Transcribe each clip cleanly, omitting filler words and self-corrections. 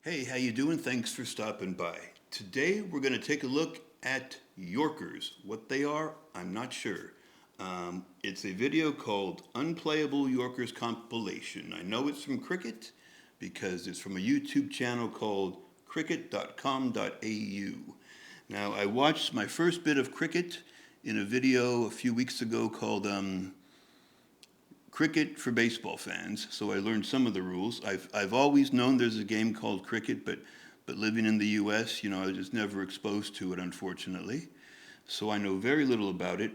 Hey, how you doing? Thanks for stopping by. Today we're going to take a look at Yorkers. What they are, I'm not sure. It's a video called Unplayable Yorkers Compilation. I know it's from cricket because it's from a YouTube channel called cricket.com.au. Now, I watched my first bit of cricket in a video a few weeks ago called Cricket for baseball fans, so I learned some of the rules. I've always known there's a game called cricket, but living in the US, I was just never exposed to it, unfortunately. So I know very little about it.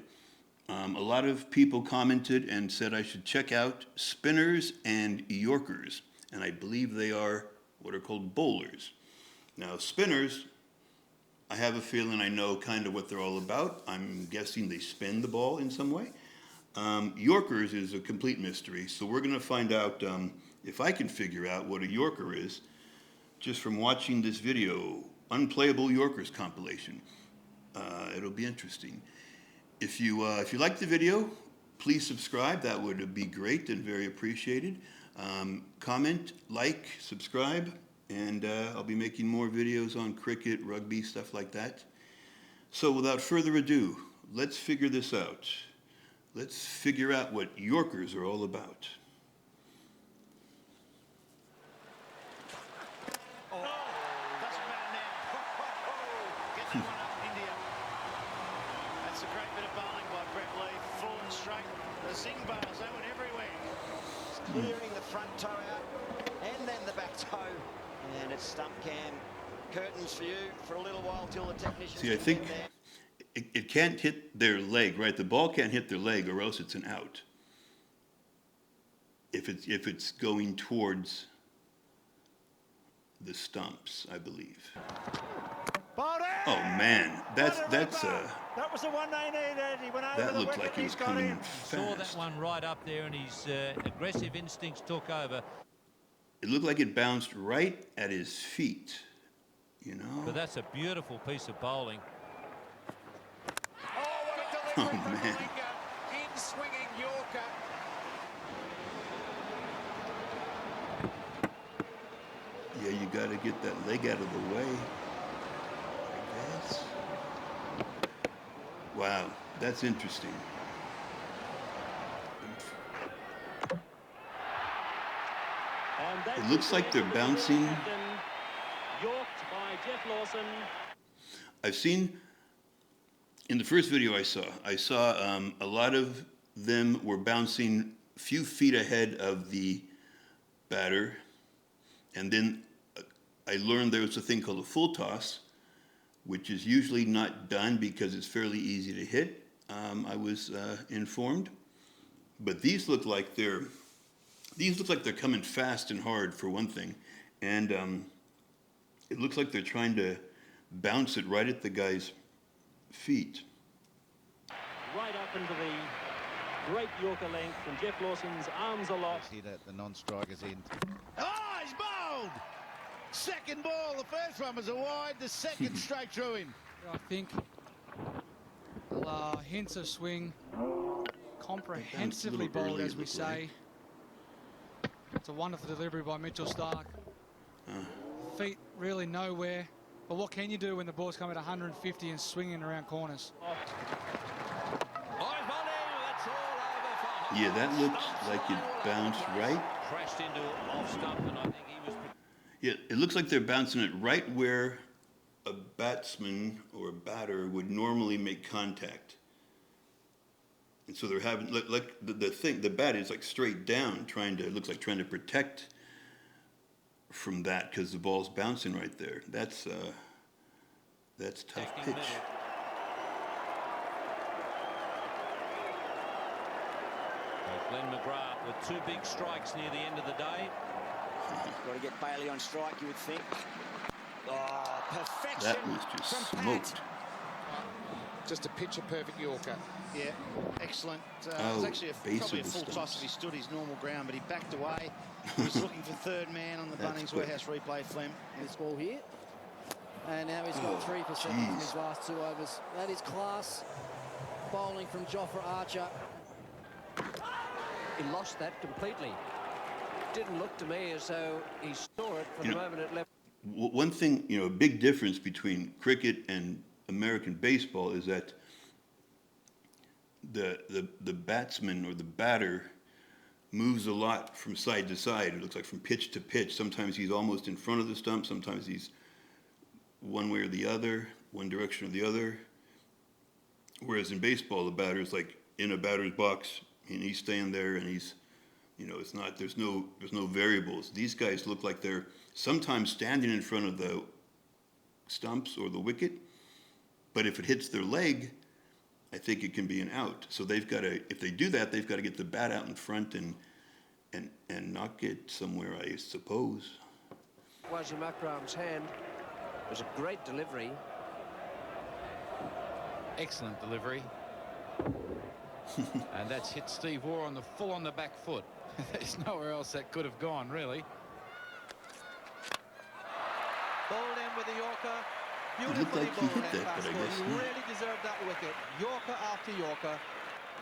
A lot of people commented and said I should check out spinners and Yorkers, and I believe they are what are called bowlers. Now, spinners, I have a feeling I know kind of what they're all about. I'm guessing they spin the ball in some way. Yorkers is a complete mystery, so we're going to find out if I can figure out what a Yorker is just from watching this video, Unplayable Yorkers compilation. It'll be interesting. If you like the video, please subscribe. That would be great and very appreciated. Comment, like, subscribe, and I'll be making more videos on cricket, rugby, stuff like that. So without further ado, let's figure this out. Let's figure out what Yorkers are all about. Oh, doesn't matter now. Get that one up, India. That's a great bit of bowling by Brett Lee. Full and straight. The sing bars, they went everywhere. It's clearing the front toe out and then the back toe. And it's stump cam curtains for you for a little while till the technicians See, I think get there. it can't hit their leg, right? The ball can't hit their leg, or else it's an out. If it's going towards the stumps, I believe. Oh man, that was the one they needed. He went over that the looked wicket, like he was he's got coming in. in Saw that fast. one right up there, and his aggressive instincts took over. It looked like it bounced right at his feet, But that's a beautiful piece of bowling. Oh man. In swinging Yorker. Yeah, you got to get that leg out of the way, I guess. Wow, that's interesting. It looks like they're bouncing. Yorked by Jeff Lawson. I've seen, in the first video I saw a lot of them were bouncing a few feet ahead of the batter, and then I learned there was a thing called a full toss, which is usually not done because it's fairly easy to hit. I was informed, but these look like they're coming fast and hard for one thing, and it looks like they're trying to bounce it right at the guy's feet. Right up into the great Yorker length, and Jeff Lawson's arms aloft. Hit at the non-striker's end. Oh, he's bowled! Second ball. The first one was a wide. The second straight through him. I think hints of swing, comprehensively bowled, as we say. It's a wonderful delivery by Mitchell Stark. Feet really nowhere. But what can you do when the ball's coming at 150 and swinging around corners? Yeah, that looked like it bounced right. Crashed into off stump, and I think he was. Yeah, it looks like they're bouncing it right where a batsman or a batter would normally make contact. And so they're having, like the bat is like straight down, looks like trying to protect from that because the ball's bouncing right there. That's tough pitch. Glenn McGrath with two big strikes near the end of the day. Got to get Bailey on strike, you would think. Oh, perfection. That was just from smoked. Pat. Just a picture-perfect Yorker. Yeah, excellent. It Oh, was actually base probably a of the full toss stumps. if he stood his normal ground, but he backed away. He was looking for third man on the That's Bunnings quick. Warehouse replay, Flem. This ball here. And now he's got 3% in his last 2 overs. That is class bowling from Jofra Archer. He lost that completely. Didn't look to me as though he saw it from the moment it left. one thing, you know, a big difference between cricket and American baseball is that the batsman or the batter moves a lot from side to side. It looks like from pitch to pitch. Sometimes he's almost in front of the stump. Sometimes he's one way or the other, one direction or the other. Whereas in baseball, the batter's like in a batter's box and he's staying there and he's, you know, it's not, there's no variables. These guys look like they're sometimes standing in front of the stumps or the wicket, but if it hits their leg, I think it can be an out. So they've got to, if they do that, they've got to get the bat out in front and knock it somewhere, I suppose. Wajim Akram's hand was a great delivery. Excellent delivery. And that's hit Steve Waugh on the full on the back foot. There's nowhere else that could have gone, really. Balled in with the Yorker. It looked Beautifully like he balled hit that that, but I fastball. guess He not. really deserved that wicket. Yorker after Yorker.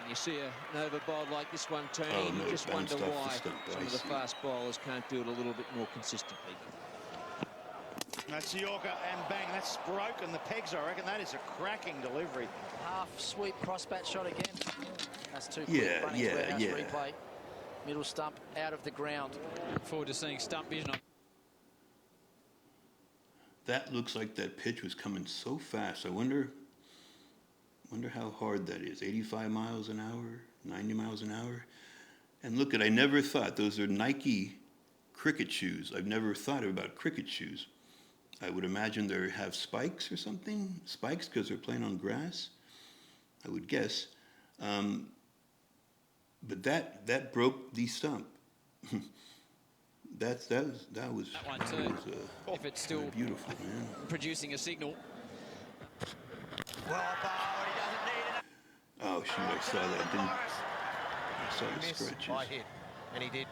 And you see an over bowl like this one turning, Oh, no, you just bounced wonder off the why stump. some I of the see. fast bowlers can't do it a little bit more consistently. That's Yorker and bang. That's broken the pegs, I reckon. That is a cracking delivery. Half sweep crossbat shot again. That's too quick. Yeah, Bunnings yeah, Warehouse yeah. replay. Middle stump out of the ground. Look forward to seeing Stump vision on. That looks like that pitch was coming so fast. I wonder how hard that is. 85 miles an hour, 90 miles an hour. And look, I never thought, those are Nike cricket shoes. I've never thought about cricket shoes. I would imagine they have spikes or something. Spikes because they're playing on grass, I would guess. But that broke the stump. That was one too. If it's still beautiful, man. producing a signal. Well bowled, he doesn't need it. Oh shoot, I saw that, didn't I? I saw the scratches. I hit, and he did.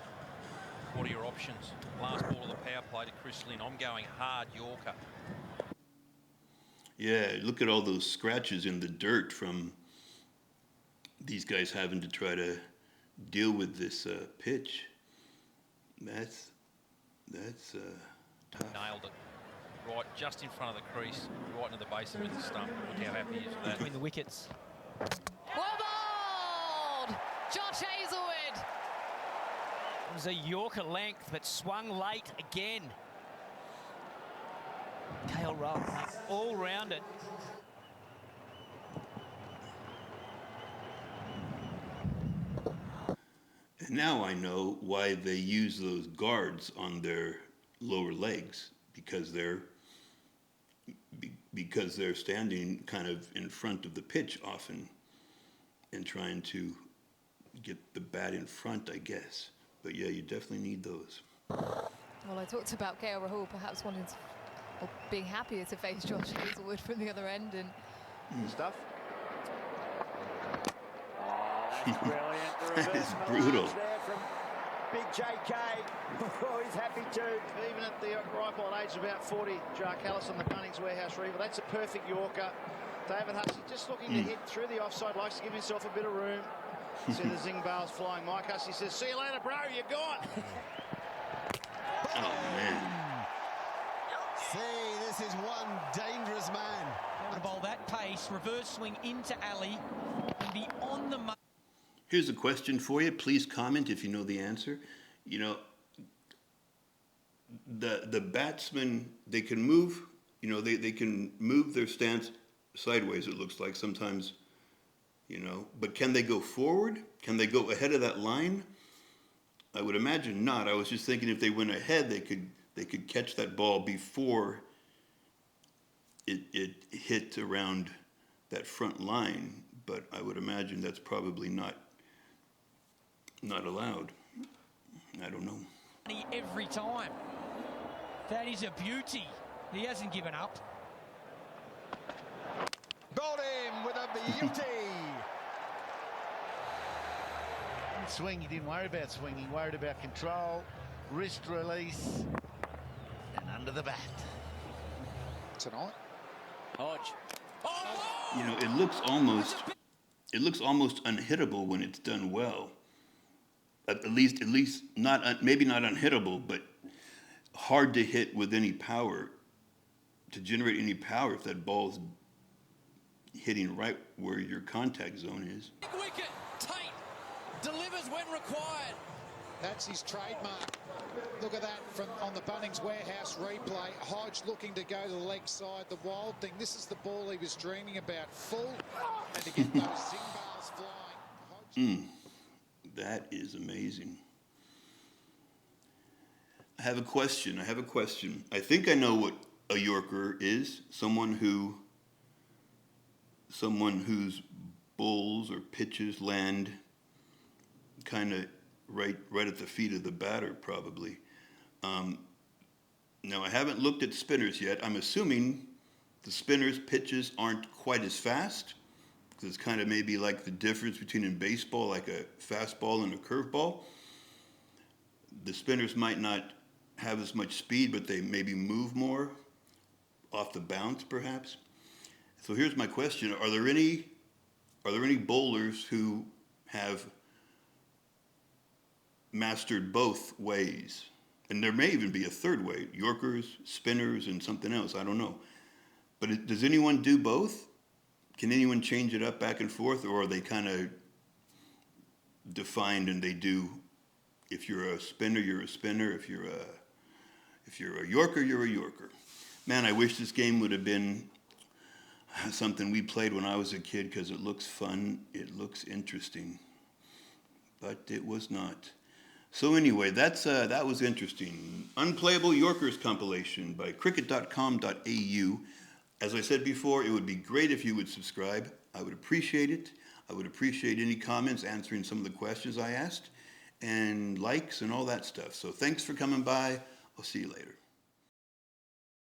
What are your options? Last ball of the power play to Chris Lynn. I'm going hard Yorker. Yeah, look at all those scratches in the dirt from these guys having to try to deal with this pitch. That's tough. Nailed it. Right, just in front of the crease, right into the base of the stump. Look how happy he is with that. Between the wickets. Well bowled! Josh Hazelwood. It was a Yorker length, but swung late again. Kale Rull, all round it. And now I know why they use those guards on their lower legs, because they're standing kind of in front of the pitch often and trying to get the bat in front, I guess. But yeah, you definitely need those. Well, I talked about KL Rahul perhaps wanting to, or being happier to face Josh Hazelwood from the other end, and Stuff. Brilliant. The That is reverse brutal. melange there from Big JK. Oh, he's happy too. Even at the ripe old age of about 40, Jark Ellis on the Bunnings Warehouse Reaver. That's a perfect Yorker. David Hussey just looking to hit through the offside, likes to give himself a bit of room. See the zing bales flying. Mike Hussey says, see you later, bro, you're gone. Oh man. See, this is one dangerous man. Able to bowl that pace, reverse swing into alley, and be on the mark. Here's a question for you. Please comment if you know the answer. You know, the batsmen, they can move, you know, they can move their stance sideways, it looks like sometimes, you know, but can they go forward? Can they go ahead of that line? I would imagine not. I was just thinking if they went ahead, they could catch that ball before it hit around that front line, but I would imagine that's probably not allowed. I don't know. Every time. That is a beauty. He hasn't given up. Bowled him with a beauty. Swing, he didn't worry about swing, he worried about control, wrist release, and under the bat. Tonight. Hodge. You know, it looks almost unhittable when it's done well. At least not maybe not unhittable, but hard to hit with any power, to generate any power if that ball's hitting right where your contact zone is. Big wicket, tight, delivers when required. That's his trademark. Look at that from on the Bunnings Warehouse replay. Hodge looking to go to the leg side. The wild thing, this is the ball he was dreaming about. Full, and to get those zing bars flying. Hodge. That is amazing. I have a question. I think I know what a Yorker is. Someone whose bowls or pitches land kind of right at the feet of the batter, probably. Now, I haven't looked at spinners yet. I'm assuming the spinners' pitches aren't quite as fast, because it's kind of maybe like the difference between in baseball, like a fastball and a curveball. The spinners might not have as much speed, but they maybe move more off the bounce, perhaps. So here's my question: Are there any bowlers who have mastered both ways? And there may even be a third way: Yorkers, spinners, and something else. I don't know. But does anyone do both? Can anyone change it up back and forth, or are they kind of defined and they do? If you're a spinner, you're a spinner. If you're a Yorker, you're a Yorker. Man, I wish this game would have been something we played when I was a kid, because it looks fun, it looks interesting, but it was not. So anyway, that was interesting. Unplayable Yorkers compilation by cricket.com.au. As I said before, it would be great if you would subscribe. I would appreciate it. I would appreciate any comments answering some of the questions I asked, and likes and all that stuff. So thanks for coming by. I'll see you later.